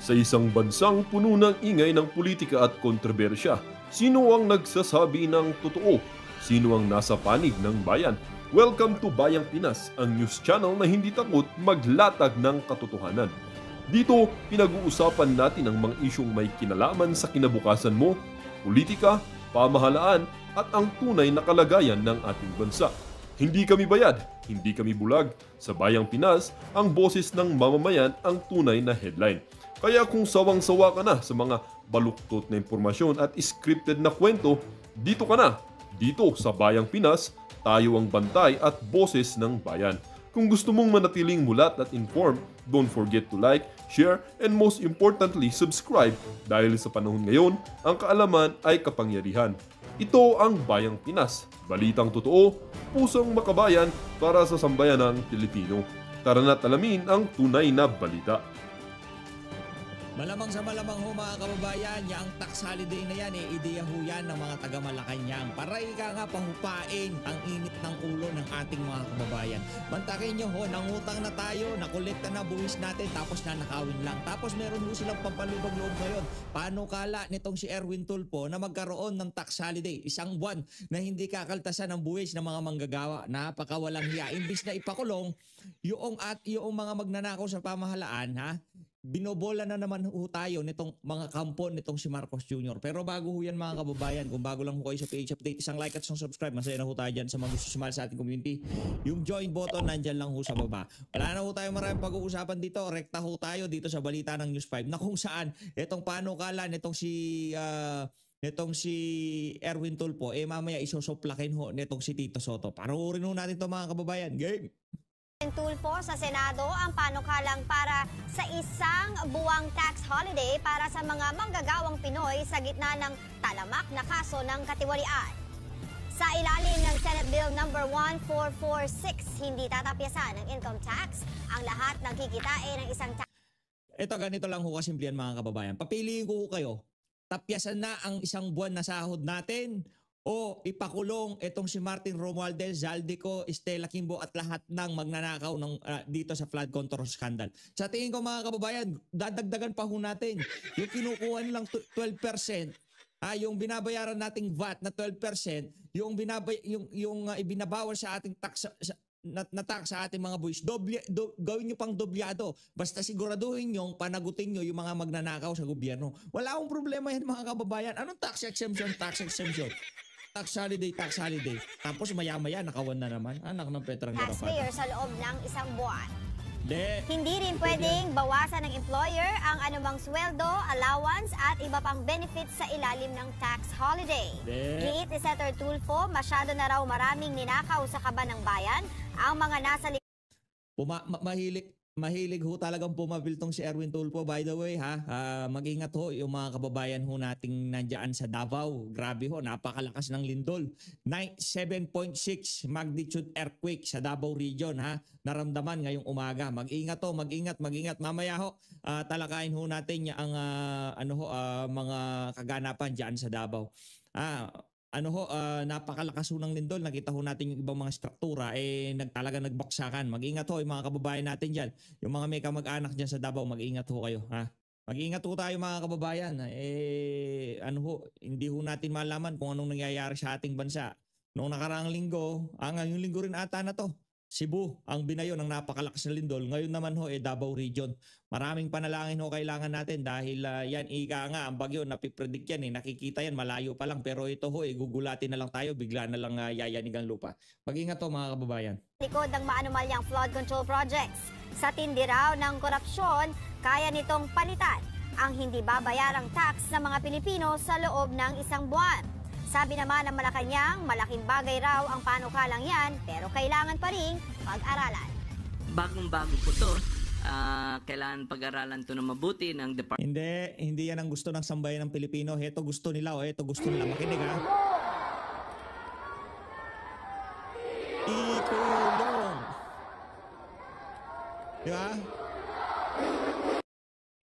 Sa isang bansang puno ng ingay ng politika at kontrobersya, sino ang nagsasabi ng totoo? Sino ang nasa panig ng bayan? Welcome to Bayang Pinas, ang news channel na hindi takot maglatag ng katotohanan. Dito, pinag-uusapan natin ang mga isyong may kinalaman sa kinabukasan mo, politika, pamahalaan, at ang tunay na kalagayan ng ating bansa. Hindi kami bayad, hindi kami bulag. Sa Bayang Pinas, ang boses ng mamamayan ang tunay na headline. Kaya kung sawang-sawa ka na sa mga baluktot na impormasyon at scripted na kwento, dito ka na. Dito sa Bayang Pinas, tayo ang bantay at boses ng bayan. Kung gusto mong manatiling mulat at informed, don't forget to like, share, and most importantly, subscribe dahil sa panahon ngayon, ang kaalaman ay kapangyarihan. Ito ang Bayang Pinas, balitang totoo, pusong makabayan para sa sambayanang Pilipino. Tara na't alamin ang tunay na balita. Malamang sa malamang ho mga kababayan, yung tax holiday na yan, ideya ho yan ng mga taga Malacanang para ika nga pahupain ang init ng ulo ng ating mga kababayan. Mantakin nyo ho, nangutang na tayo, nakolekta na buwis natin, tapos nanakawin lang. Tapos meron ho silang pampalubag-loob ngayon. Paano kala nitong si Erwin Tulfo na magkaroon ng tax holiday? Isang buwan na hindi kakaltasan ng buwis ng mga manggagawa. Napakawalang hiya. Imbis na ipakulong, yung mga magnanakaw sa pamahalaan, ha? Binobola na naman ho tayo nitong mga kampo nitong si Marcos Jr. Pero bago ho yan mga kababayan, kung bago lang ho kayo sa PH Update, isang like at isang subscribe. Masaya na ho tayo dyan sa mga gusto sumali sa ating community. Yung join button nandyan lang ho sa baba. Wala na ho tayo maraming pag-uusapan dito. Rekta ho tayo dito sa balita ng News 5 na kung saan itong panukala nitong si Erwin Tulfo, mamaya isosoplakin ho nitong si Tito Soto. Panuorin ho natin ito mga kababayan. Game! Tulfo sa Senado ang panukalang para sa isang buwang tax holiday para sa mga manggagawang Pinoy sa gitna ng talamak na kaso ng katiwalian. Sa ilalim ng Senate Bill No. 1446, hindi tatapyasan ng income tax ang lahat ng kikitain ng isang tax. Ito, ganito lang ho kasimplihan mga kababayan. Papiliin ko kayo, tapyasan na ang isang buwan na sahod natin o ipakulong itong si Martin Romualdez, Zaldico, Estela Kimbo at lahat ng magnanakaw dito sa flood control scandal. Sa tingin ko mga kababayan, dadagdagan pa ho natin. Yung kinukuha nilang 12%, yung binabayaran nating VAT na 12%, yung ibinabawal sa ating tax na tax sa ating mga buwis, gawin nyo pang dobyado. Basta siguraduhin nyo, panagutin nyo yung mga magnanakaw sa gobyerno. Wala akong problema yan mga kababayan. Anong tax exemption? Tax exemption. Tax holiday. Tapos maya-maya nakawan na naman. Anak ng Petrang Garapata. Taxpayer sa loob ng isang buwan. De. Hindi rin pwedeng bawasan ng employer ang anumang sweldo, allowance at iba pang benefits sa ilalim ng tax holiday. Giit ni Senator Tulfo, masyado na raw maraming ninakaw sa kaban ng bayan ang mga nasa Mahilig ho talagang pumabil tong si Erwin Tulfo. By the way ha, mag-ingat ho yung mga kababayan ho nating nandiyan sa Davao. Grabe ho, napakalakas ng lindol. 7.6 magnitude earthquake sa Davao region ha. Naramdaman ngayong umaga. Mag-ingat ho, mag-ingat. Mamaya ho, talakayin ho natin ang mga kaganapan diyan sa Davao. Napakalakas ho ng lindol. Nakita ho natin yung ibang mga struktura talaga nagbaksakan. Mag-ingat ho yung mga kababayan natin diyan. Yung mga may kamag-anak diyan sa Davao, mag-ingat ho kayo, ha. Mag-ingat ho tayo mga kababayan. Hindi ho natin malaman kung anong nangyayari sa ating bansa. Noong nakaraang linggo, ngayong linggo rin ata na to, Cebu ang binayo ng napakalakas na lindol. Ngayon naman ho, Davao region. Maraming panalangin ho kailangan natin dahil yan, ika nga, ang bagyo, napipredict yan nakikita yan, malayo pa lang. Pero ito ho, gugulatin na lang tayo, bigla na lang yayanig ang lupa. Mag-ingat ho mga kababayan. Likod ng maanumalyang flood control projects. Sa tindi raw ng korupsyon, kaya nitong palitan ang hindi babayarang tax ng mga Pilipino sa loob ng isang buwan. Sabi naman ng Malacanang, malaking bagay raw ang panukalang yan, pero kailangan pa rin pag-aralan. Bagong-bago po to. Kailangan pag-aralan to na mabuti ng department. Hindi yan ang gusto ng sambayan ng Pilipino. Heto gusto nila heto gusto nila. Makinig ha. Ikulong. Diba?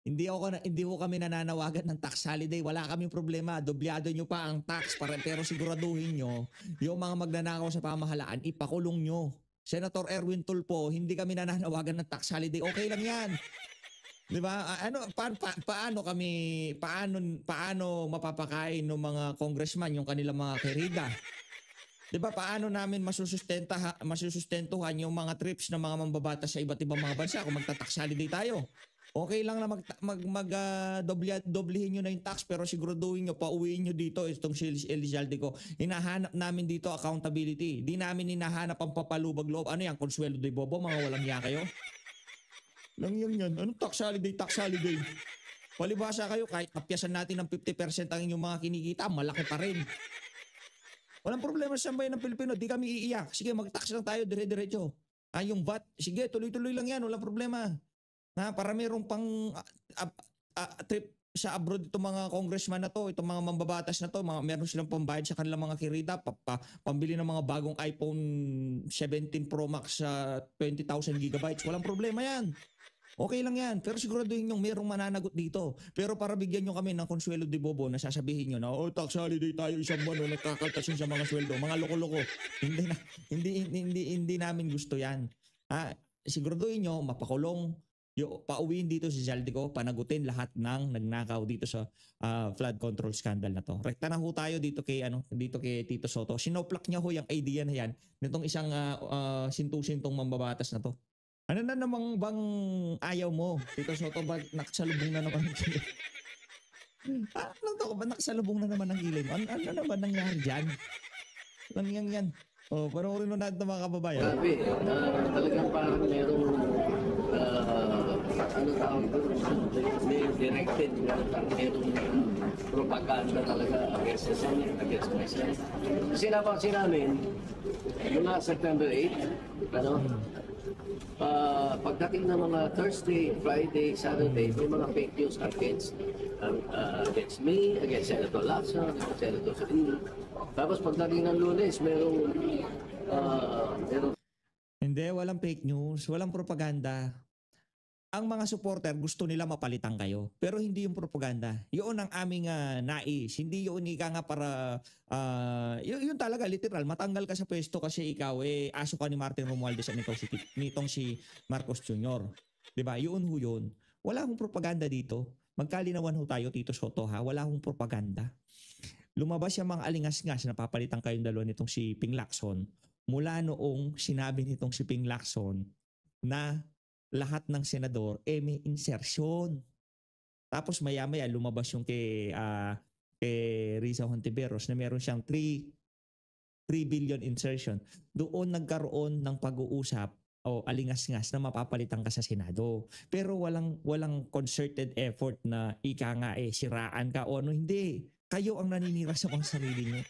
Hindi ko kami nananawagan ng tax holiday. Wala kaming problema. Dobyado nyo pa ang tax pero siguraduhin nyo yung mga magnanakaw sa pamahalaan, ipakulong nyo. Senator Erwin Tulfo, hindi kami nananawagan ng tax holiday. Okay lang yan. 'Di ba? Paano mapapakain ng mga congressman yung kanilang mga kerida? 'Di ba? Paano namin masusustentuhan yung mga trips ng mga mambabatas sa iba't ibang mga bansa kung magta-tax holiday tayo? Okay lang na doblehin nyo na yung tax pero siguraduhin nyo, pauwiin nyo dito itong si Elizalde ko. Hinahanap namin dito accountability. Di namin hinahanap ang papalubag loob. Ano yan? Consuelo de Bobo? Mga walang niya kayo? Lang yan. Anong tax holiday? Tax holiday. Palibasa kayo, kahit kapyasan natin ng 50% ang inyong mga kinikita, malaki pa rin. Walang problema sa sambayan ng Pilipino. Di kami iiyak. Sige, mag-tax lang tayo dire-diretso. Yung VAT, sige, tuloy-tuloy lang yan. Walang problema. Para mayroong pang trip sa abroad itong mga congressman na to, itong mga mambabatas na to, meron silang pambayad sa kanilang mga kirida, pambili ng mga bagong iPhone 17 Pro Max sa 20,000 gigabytes. Walang problema yan. Okay lang yan. Pero siguraduhin nyo merong mananagot dito. Pero para bigyan nyo kami ng Consuelo de Bobo na sasabihin nyo na, tax holiday tayo isang buwan, nagkakaltasin sa mga sweldo. Mga loko-loko. Hindi namin gusto yan. Siguraduhin nyo, mapakulong, pauwiin dito si Zaldico, panagutin lahat ng nagnakaw dito sa flood control scandal na to. Rekta na ho tayo dito kay Tito Soto. Sinoplak niya ho yung idea na yan nitong isang sintu-sintong mambabatas na to. Ano na namang bang ayaw mo, Tito Soto? Ba nakasalubong na naman? Ano to? Ba nakasalubong na naman ng ilin? Ano naman nangyari dyan? Yan. Panoorin mo natin mga kababayan. Grabe, talagang parang merong may directed merong propaganda talaga against the Senate, against myself. Kasi napansin namin, mga September 8, pagdating ng mga Thursday, Friday, Saturday, may mga fake news against me, against Senator Lacson, against Senator Serino. Tapos pagdating ng Lunes, merong Hindi, walang fake news, walang propaganda. Ang mga supporter gusto nila mapalitan kayo, pero hindi yung propaganda. Yun ang aming nais. Hindi yun ika nga para yun talaga literal matanggal ka sa pwesto kasi ikaw aso ka ni Martin Romualdez at nitong si Marcos Jr. 'Di ba? Yun ho yun. Wala akong propaganda dito. Magkalinawan ho tayo, Tito Soto, ha. Wala akong propaganda. Lumabas yung mga alingas-ngas na papalitan kayong dalawa nitong si Ping Lacson mula noong sinabi nitong si Ping Lacson na lahat ng senador may insertion. Tapos maya-maya lumabas yung kay Risa Hontiveros na meron siyang 3 billion insertion. Doon nagkaroon ng pag-uusap o alingas-ngas na mapapalitan ka sa Senado. Pero walang concerted effort na ika nga siraan ka o ano, hindi. Kayo ang naninira sa mga sarili niyo.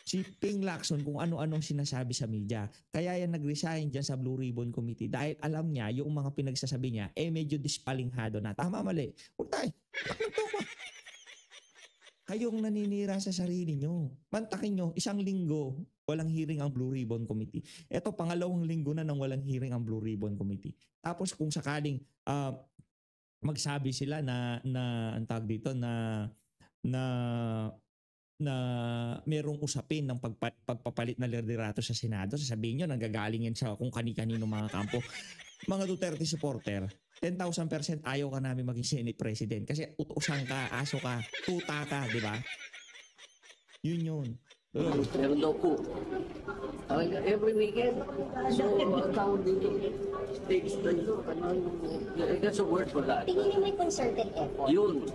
Si Ping Lacson kung ano-anong sinasabi sa media. Kaya yan nag-resign dyan sa Blue Ribbon Committee dahil alam niya yung mga pinagsasabi niya medyo dispalinghado na. Tama, mali. Huwag tayo. Kayong naninira sa sarili nyo. Mantakin nyo, 1 linggo, walang hearing ang Blue Ribbon Committee. Ito, 2nd linggo na nang walang hearing ang Blue Ribbon Committee. Tapos kung sakaling magsabi sila na ang tawag dito na merong usapin ng pagpapalit na liderato sa Senado, sasabihin nyo, nanggagaling yan sa kung kani-kanino mga kampo. Mga Duterte supporter, 10,000% ayaw ka namin maging Senate President kasi utusan ka, aso ka, tuta ka, di ba? Yun. meron daw po. Every weekend. So, ang tawag dito, stage dito, that's a word for that. Tingin mo may concerted effort. Yun.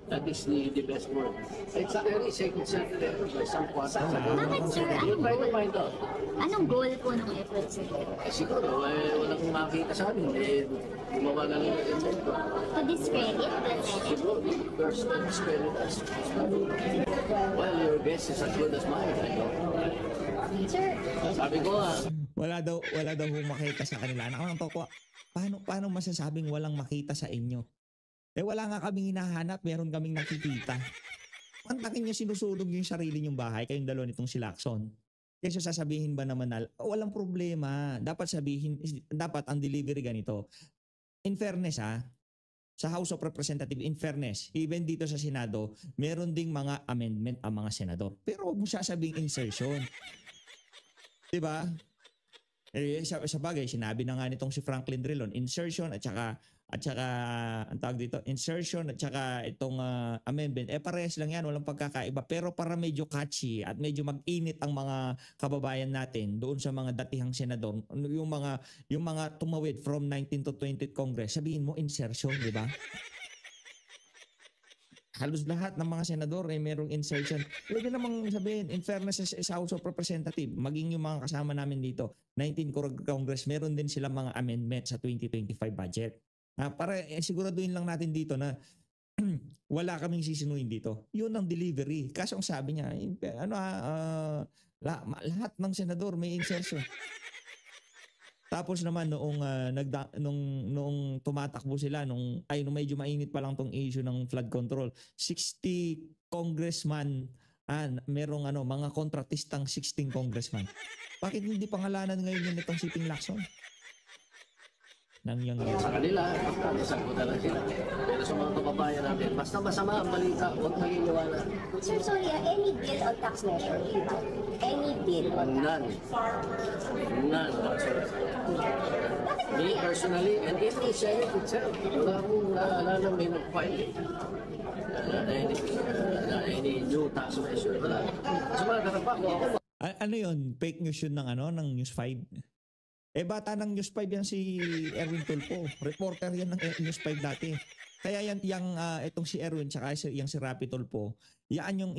That is the best word. It's a very concerted effort by some quarter. Bakit, sir? Yun, try to find out. Anong goal po ng effort, sir? Siguro, walang makita sa amin. Gumawa na lang ng invento. To discredit the Senate? Siguro, first discredit us. Well, your guess is as good as mine, I know. Sir, Sabi ko nga, Wala daw makita sa kanila. Paano masasabing walang makita sa inyo? Wala nga kaming hinahanap, meron kaming nakikita. Pantakin niyo sinusunog yung sarili niyong bahay, kayong dalawa nitong si Lacson. Kasi sasabihin ba naman na, walang problema. Dapat ang delivery ganito. In fairness sa House of Representatives, in fairness, even dito sa Senado, meron ding mga amendment ang mga senador. Pero huwag mo sasabing insertion. Diba? Sa bagay, sinabi na nga nitong si Franklin Drilon, insertion at saka at saka ang tawag dito, insertion at saka itong amendment, parehas lang yan, walang pagkakaiba. Pero para medyo catchy at medyo mag-init ang mga kababayan natin doon sa mga datihang senador, yung mga tumawid from 19th to 20th Congress, sabihin mo insertion, di ba? Halos lahat ng mga senador merong insertion. Pwede namang sabihin, in fairness as House of Representative, maging yung mga kasama namin dito, 19th Congress, meron din silang mga amendment sa 2025 budget. Para siguraduhin lang natin dito na wala kaming sisinuin dito. Yun ang delivery. Kaso ang sabi niya, lahat ng senador may insertion. Tapos naman noong tumatakbo sila nung medyo mainit pa lang tong issue ng flood control, 60 congressman merong mga kontratistang 16 congressman. Bakit hindi pangalanan ngayon yun itong Sitting Lacson? Sa kanila, nasagot na lang sila. Pero sa mga kababayan natin, basta masama ang balita, huwag maniniwala. Sir, sorry, any bill on tax measure? Any bill on tax? None whatsoever. Me personally, and even the Senate itself, wala akong naalala may nag-file na any new tax measure. Wala. Sa mga katapak ko, ako Ano yun? Fake news yun ng News 5? Bata ng News 5 yan si Erwin Tulfo. Reporter yan ng News 5 dati. Kaya itong si Erwin tsaka yung si Rapi Tulfo, yan yung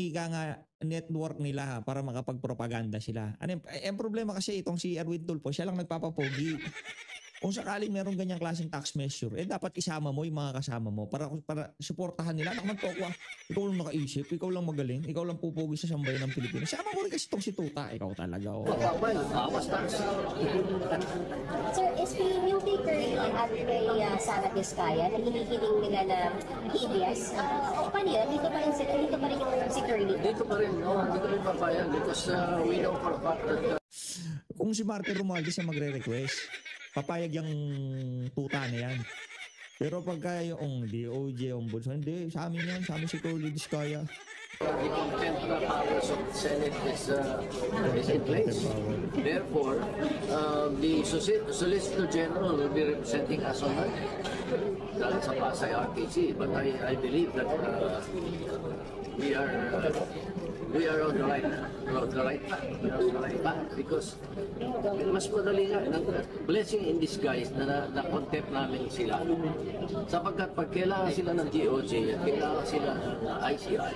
network nila para makapagpropaganda sila. Ang problema kasi itong si Erwin Tulfo, siya lang nagpapapogi. Kung sakaling meron ganyang klaseng tax measure, dapat isama mo yung mga kasama mo para suportahan nila. Nakapagtoko ikaw lang nakaisip, ikaw lang magaling, ikaw lang pupugi sa sambayan ng Pilipinas. Sama mo rin kasi itong si Tuta, ikaw talaga. bawas tax. Sir, SP, yung kay Curly at kay Sara Vizcaya, na hinihiling nila na ABS, paano yun? Dito pa rin yung si Curly. Dito pa rin, hindi ko rin papayag because we know for a fact that Kung si Martin Romualdez ang magre-request, papayag yung tuta na yan. Pero pagka yung DOJ, ombudsman, hindi, sa amin yan, sa amin si Curly Vizcaya. the contempt powers of the Senate is in place. Therefore, the Solicitor General will be representing us on that. Dahil sa Pasay RTC. But I believe that we are on the right path because mas madali nga blessing in disguise na contempt namin sila sapagkat pag kailangan sila ng DOJ at kailangan sila ng ICI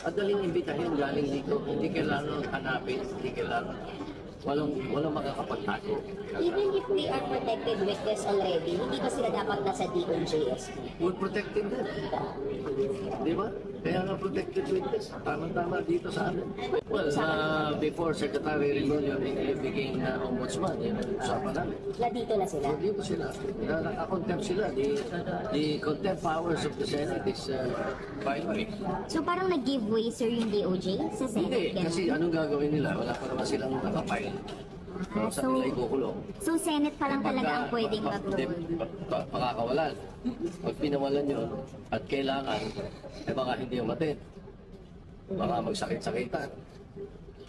at daling imbitahin galing dito, hindi kailangan hanapin, hindi kailangan walang makakapagtago. Even if they are protected witness already, hindi ba sila dapat nasa DOJ? We're protecting them. Di ba? Kaya nga protected witness. Tama-tama dito sa amin. Well, before Secretary Rimulyo became ombudsman, yun ang usapan namin. Dito na sila? Dito sila. Nakakontempt sila. The contempt powers of the Senate is binary. So parang nag-give way, sir, yung DOJ sa Senate? Hindi, kasi anong gagawin nila? Wala pa naman silang nakapile. Sa nila ikukulong. So Senate pa lang talaga ang pwedeng mag-rule? Pakakawalan. Pag pinawalan yun at kailangan, baka hindi umatin. Baka magsakit-sakitan.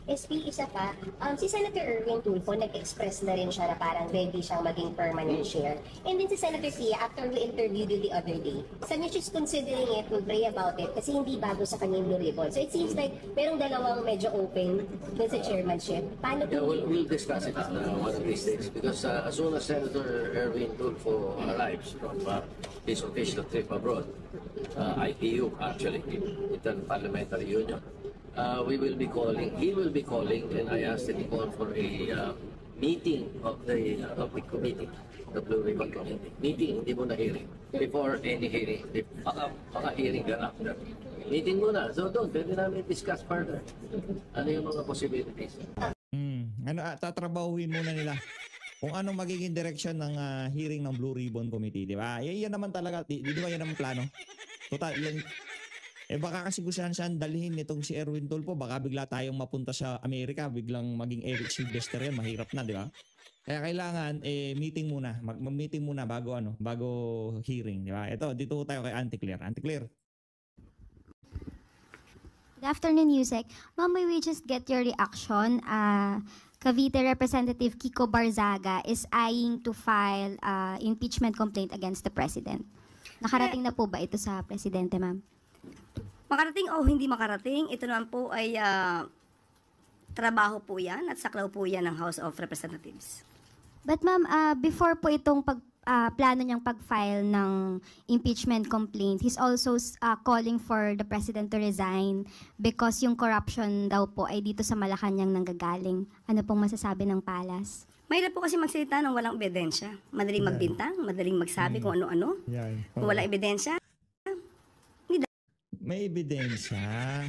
SP, isa pa, si Senator Erwin Tulfo nag-express na rin siya na parang ready siyang maging permanent chair. And then si Senator Pia, after we interviewed you the other day, sabi niya she's considering it, will pray about it, kasi hindi bago sa kanya yung Blue Ribbon. So it seems like merong dalawang medyo open dun sa chairmanship. Paano Yeah, we'll discuss it one of these days because as soon as Senator Erwin Tulfo arrives from his official trip abroad, IPU actually, Inter-Parliamentary Union, he will be calling, and I asked him to call for a meeting of the committee, the Blue Ribbon Committee. Meeting, hindi mo na hearing. Before any hearing, baka hearing ka after. Meeting muna. So doon, pwede namin discuss further. Ano yung mga possibilities. Tatrabahuin muna nila kung anong magiging direction ng hearing ng Blue Ribbon Committee, di ba? Yan naman talaga, di ba yan ang plano? Total, yan, baka kasi gusto saan dalhin nitong si Erwin Tulfo, baka bigla tayong mapunta sa Amerika, biglang maging Eric Sylvester yan, mahirap na, di ba? Kaya kailangan meeting muna, mag-meeting muna bago hearing, di ba? Ito, dito tayo kay Auntie Claire. Auntie Claire. Good afternoon, Yusek. Ma'am, may we just get your reaction Cavite Representative Kiko Barzaga is eyeing to file impeachment complaint against the President. Nakarating na po ba ito sa Presidente, ma'am? Makarating o hindi makarating, ito naman po ay trabaho po yan at saklaw po yan ng House of Representatives. But ma'am, before po itong plano niyang pag-file ng impeachment complaint, he's also calling for the President to resign because yung corruption daw po ay dito sa Malacanang nanggagaling. Ano pong masasabi ng Palas? Mahirap po kasi magsalita ng walang ebidensya. Madaling magbintang, madaling magsabi kung ano-ano. Kung wala ebidensya, May ebidensya.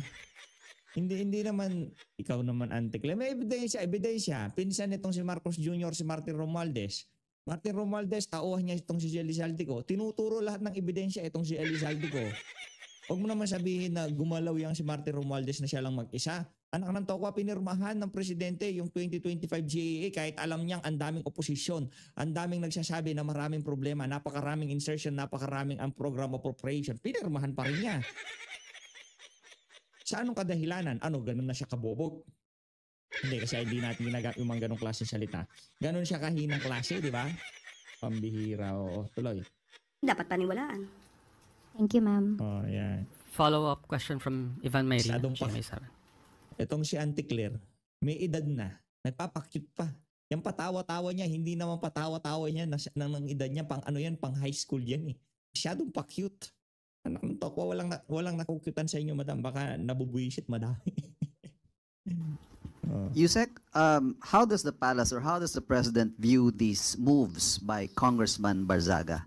Hindi naman, ikaw naman Antikle. May ebidensya. Pinsan nitong si Marcos Jr., si Martin Romualdez. Martin Romualdez, tauhan niya itong si Elizalde ko. Tinuturo lahat ng ebidensya itong si Elizalde ko. Huwag mo naman sabihin na gumalaw yang si Martin Romualdez na siya lang mag-isa. Anak ng tokwa, pinirmahan ng presidente yung 2025 GAA kahit alam niyang ang daming oposisyon, ang daming nagsasabi na maraming problema, napakaraming insertion, napakaraming ang program appropriation. Pinirmahan pa rin niya. Sa anong kadahilanan? Ano, ganun na siya kabobog? Hindi, kasi hindi natin ginagamit yung mga ganong klase salita. Ganun siya kahinang klase, di ba? Pambihira, o tuloy. dapat paniwalaan. Thank you, ma'am. Oh, yan. Follow-up question from Ivan Mayri. Itong si Auntie Claire, may edad na. Nagpapakyut pa. Yung patawa-tawa niya, hindi naman patawa-tawa niya ng edad niya. Pang ano yan, pang high school yan eh. Masyadong pa-cute. Anak ng tokwa, walang nakukyutan sa inyo, madam. Baka nabubuisit, madami. Yusek, how does the palace or how does the president view these moves by Congressman Barzaga?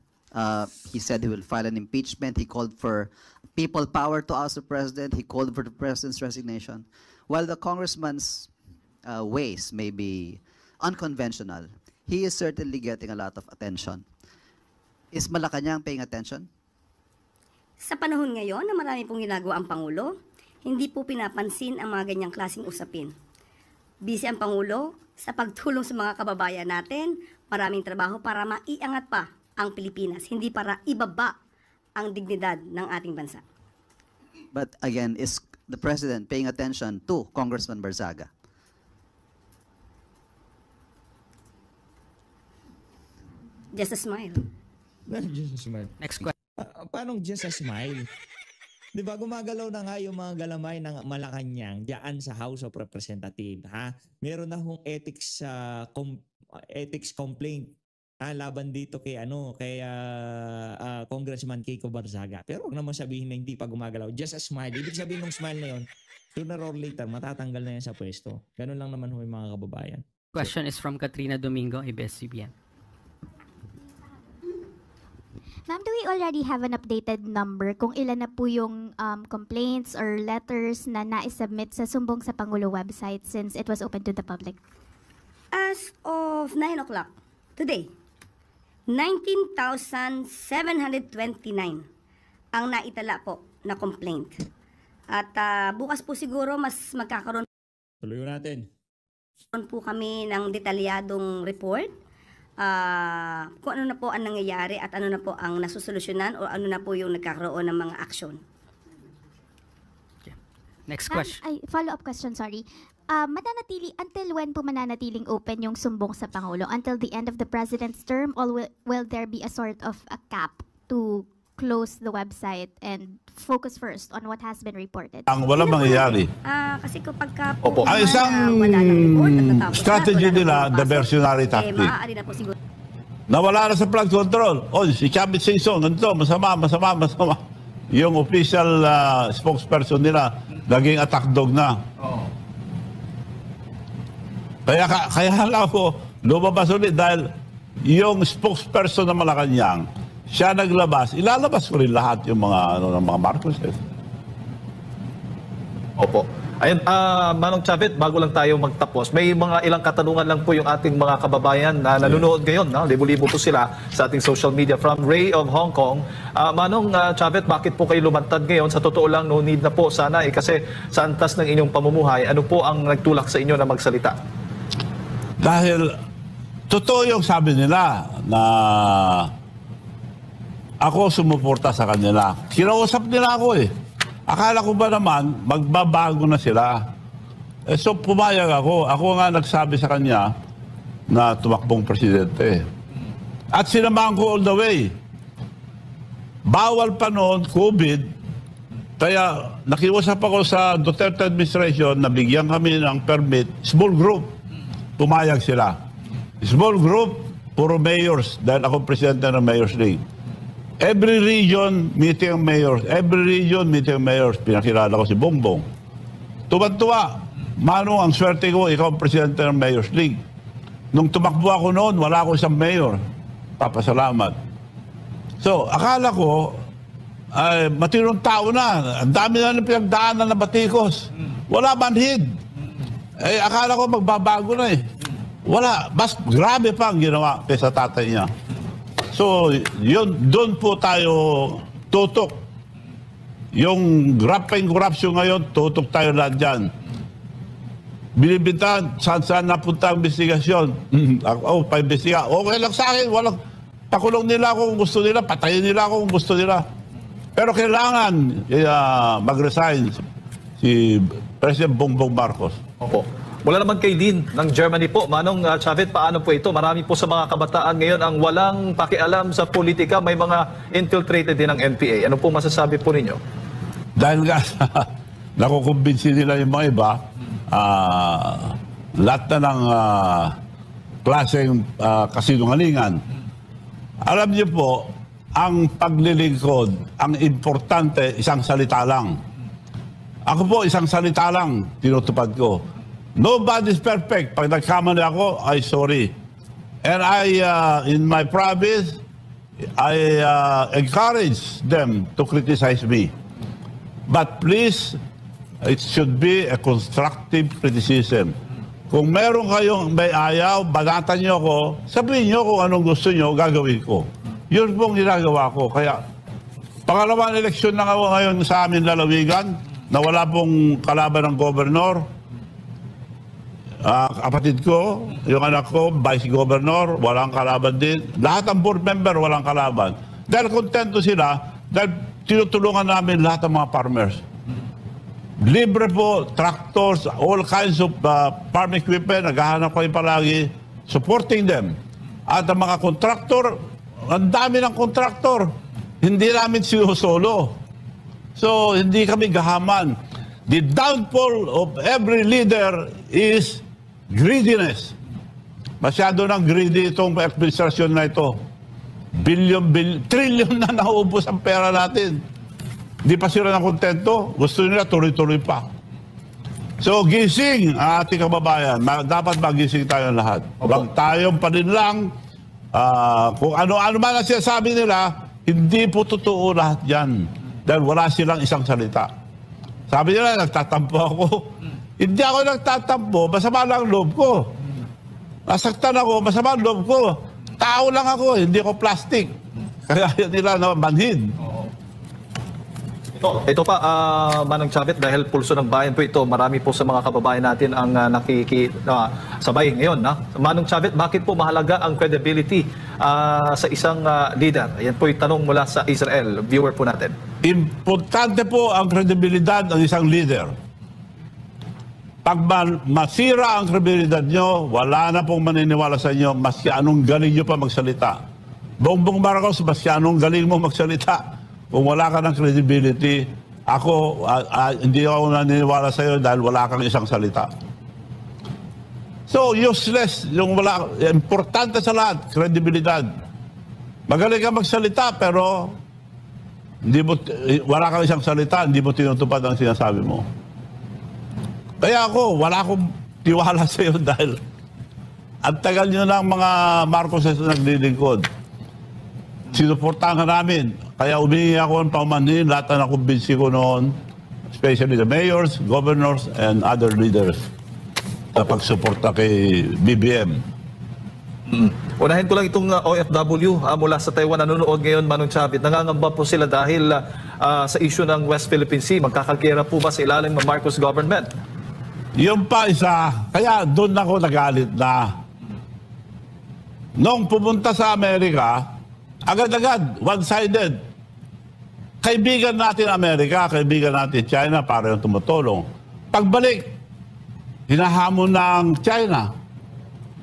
He said he will file an impeachment. He called for people power to oust the president. He called for the president's resignation. While the congressman's ways may be unconventional, he is certainly getting a lot of attention. Is Malacanang paying attention? Sa panahon ngayon na marami pong ginagawa ang Pangulo, hindi po pinapansin ang mga ganyang klaseng usapin. Busy ang Pangulo sa pagtulong sa mga kababayan natin, maraming trabaho para maiangat pa ang Pilipinas, hindi para ibaba ang dignidad ng ating bansa. But again, is the president paying attention to Congressman Barzaga? Just a smile. Just a smile. Next question. Paano just a smile? Di ba gumagalaw na nga yung mga galamay ng Malacanang diyan sa House of Representatives, ha? Meron na hong ethics complaint laban dito kay Congressman Kiko Barzaga. Pero huwag naman sabihin na hindi pa gumagalaw. Just a smile. Ibig sabihin ng smile na yon, sooner or later matatanggal na yan sa pwesto. Ganun lang naman ho yung mga kababayan. Question is from Katrina Domingo, ABS-CBN. Ma'am, do we already have an updated number kung ilan na po yung complaints or letters na na-submit sa Sumbong sa Pangulo website since it was open to the public? As of 9 o'clock today, 19,729 ang naitala po na complaint. At bukas po siguro mas magkakaroon Tuloy natin po kami ng detalyadong report. Kung ano na po ang nangyayari at ano na po ang nasusolusyonan o ano na po yung nagkakaroon ng mga aksyon. Okay. Next question. Follow-up question, sorry. Until when po mananatiling open yung Sumbong sa Pangulo? Until the end of the President's term or will there be a sort of a cap to close the website and focus first on what has been reported? Ang walang mangyayari. Kasi kapag ka po ang isang strategy nila, diversionary tactic. Maaari na po siguro. Nawala na sa flood control. Si Chavez Singson, ganito, masama. Yung official spokesperson nila, naging attack dog na. Kaya lang po, lumabas ulit dahil yung spokesperson ng Malacanang, siya naglabas, ilalabas ko rin lahat yung mga mga Marcos. Opo. Ayun, Manong Chavit, bago lang tayo magtapos, may mga ilang katanungan lang po yung ating mga kababayan na nanonood ngayon. Libo-libo po sila sa ating social media. From Ray of Hong Kong, Manong Chavit, bakit po kayo lumantad ngayon? Sa totoo lang, no need na po sana. Kasi sa antas ng inyong pamumuhay, ano po ang nagtulak sa inyo na magsalita? Dahil totoo yung sabi nila na ako sumuporta sa kanila. Kinausap nila ako eh. Akala ko ba naman, magbabago na sila. So pumayag ako. Ako nga nagsabi sa kanya na tumakbong presidente. At sinamahan ko all the way. Bawal pa noon, COVID. Kaya nakiusap ako sa Duterte administration na bigyan kami ng permit. Small group. Pumayag sila. Small group, puro mayors. Dahil ako presidente ng Mayors League. Every region, meeting ang mayors. Every region, meeting ang mayors. Pinakilala ko si Bongbong. Tuwan-tuwa. Manong, ang swerte ko, ikaw ang presidente ng Mayors League. Nung tumakbo ako noon, wala ako isang mayor. Papasalamat. So, akala ko, ay matinong tao na. Ang dami na ng pinagdaanan na batikos. Wala manhid. Eh, akala ko magbabago na eh. Wala. Mas grabe pa ang ginawa kaysa tatay niya. So, yun, doon po tayo tutok. Yung grappling corruption ngayon, tutok tayo lahat dyan. Binibintahan, saan napunta ang investigasyon. Pa-investiga. Okay lang sa akin. Walang, pakulong nila ako kung gusto nila. Patayin nila ako kung gusto nila. Pero kailangan mag-resign si President Bongbong Marcos. Opo. Wala naman kay Dean ng Germany po. Manong Chavit, paano po ito? Marami po sa mga kabataan ngayon ang walang pakialam sa politika. May mga infiltrated din ng NPA. Ano po masasabi po ninyo? Dahil nga nakukumbinsi nila yung mga iba, lahat na ng klaseng kasinungalingan. Alam niyo po, ang paglilingkod, ang importante, isang salita lang. Ako po, isang salita lang, tinutupad ko. Nobody's perfect. Pag nagkamali ako, ay sorry. And in my province, I encourage them to criticize me. But please, it should be a constructive criticism. Kung meron kayong may ayaw, banatan nyo ako, sabihin nyo kung anong gusto nyo, gagawin ko. Yun pong ginagawa ko. Kaya, pangalawang eleksyon na ako ngayon sa amin lalawigan, na wala pong kalaban ng gobernor. Kapatid ko, yung anak ko, vice governor, walang kalaban din. Lahat ng board member, walang kalaban. Dahil kontento sila, dahil tinutulungan namin lahat ng mga farmers. Libre po, tractors, all kinds of farm equipment, naghahanap kayo palagi, supporting them. At ang mga kontraktor, ang dami ng kontraktor, hindi namin sinusolo. So, hindi kami gahaman. The downfall of every leader is greediness. Masyado ng greedy itong administrasyon na ito. Trillion na naubos ang pera natin. Hindi pa sila na kontento. Gusto nila tuloy-tuloy pa. So, gising ang ating kababayan. Dapat magising tayo lahat. Huwag tayong paninlang. Kung ano-ano man ang sinasabi nila, hindi po totoo lahat yan. Dahil wala silang isang salita. Sabi nila, nagtatampo ako. Hindi ako nagtatampo, masama lang loob ko. Nasaktan ako, masama loob ko. Tao lang ako, hindi ako plastic. Kaya yan nila na manhid. Ito pa, Manong Chavit, dahil pulso ng bayan po ito, marami po sa mga kababayan natin ang sabay ngayon. Manong Chavit, bakit po mahalaga ang credibility sa isang leader? Yan po yung tanong mula sa Israel, viewer po natin. Importante po ang kredibilidad ng isang leader. Pag masira ang kredibilidad nyo, wala na pong maniniwala sa inyo, maski anong galing nyo pa magsalita. Bongbong Marcos, maski anong galing mo magsalita. Kung wala ka ng credibility, ako, hindi ako naniniwala sa iyo dahil wala kang isang salita. So, useless. Yung wala, importante sa lahat, credibilidad. Magaling ka magsalita, pero wala kang isang salita, hindi mo tinutupad ang sinasabi mo. Kaya ako, wala akong tiwala sa iyo dahil ang tagal nyo ng mga Marcos na naglilingkod. Sinuportahan ka namin. Kaya umingi ako ng paumanhin, lahat na nakumbinsi ko noon, especially the mayors, governors, and other leaders sa pagsuporta kay BBM. Unahin ko lang itong OFW mula sa Taiwan nanonood ngayon, Manong Chavit. Nangangamba po sila dahil sa issue ng West Philippine Sea. Magkakagera po ba sa ilalim ng Marcos government? Yung pa isa, kaya doon ako nagalit na. Nung pumunta sa Amerika, agad-agad, one-sided. Kaibigan natin Amerika, kaibigan natin China, para yung tumutulong. Pagbalik, hinahamon ng China.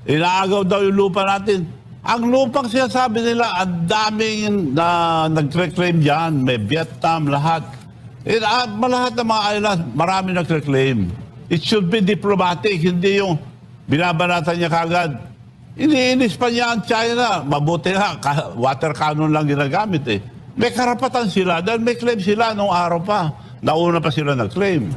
Inaagaw daw yung lupa natin. Ang lupang sinasabi nila, ang daming na nagre-claim dyan. May Vietnam, lahat. Lahat ng mga islands, marami nagre-claim. It should be diplomatic, hindi yung binabanatan niya kagad. Iniinis pa niya ang China. Mabuti nga, water cannon lang ginagamit eh. May karapatan sila dahil may claim sila nung araw pa. Nauna pa sila nag-claim.